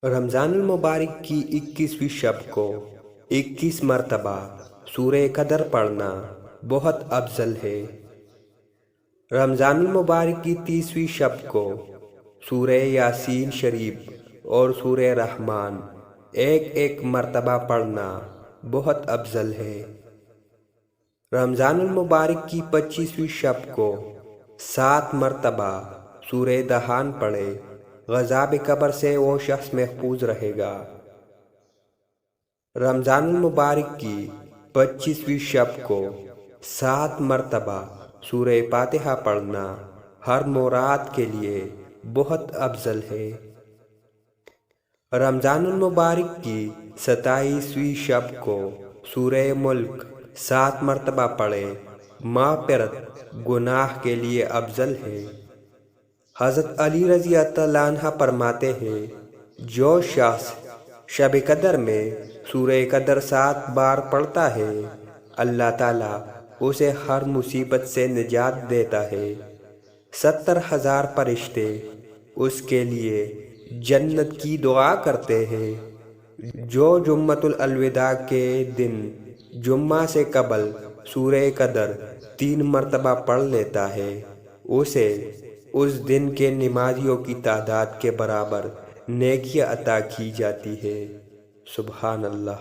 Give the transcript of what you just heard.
رمضان المبارک کی 21ویں شب کو 21 مرتبہ سورہ قدر پڑھنا بہت افضل ہے۔ رمضان المبارک کی 30ویں شب کو سورہ یاسین شریف اور سورہ رحمان ایک ایک مرتبہ پڑھنا بہت افضل ہے۔ رمضان المبارک کی 25ویں شب کو 7 مرتبہ سورہ دہان پڑھے، عذاب قبر سے وہ شخص محفوظ رہے گا۔ رمضان المبارک کی 25ویں شب کو 7 مرتبہ سورہ فاتحہ پڑھنا ہر مراد کے لیے بہت افضل ہے۔ رمضان المبارک کی 27ویں شب کو سورہ ملک 7 مرتبہ پڑھے، مغفرت گناہ کے لیے افضل ہے۔ حضرت علی رضی اللہ عنہ فرماتے ہیں، جو شخص شب قدر میں سورہ قدر 7 بار پڑھتا ہے، اللہ تعالیٰ اسے ہر مصیبت سے نجات دیتا ہے۔ 70,000 فرشتے اس کے لیے جنت کی دعا کرتے ہیں۔ جو جمعۃ الوداع کے دن جمعہ سے قبل سورہ قدر 3 مرتبہ پڑھ لیتا ہے، اسے اس دن کے نمازیوں کی تعداد کے برابر نیکیاں عطا کی جاتی ہے۔ سبحان اللہ۔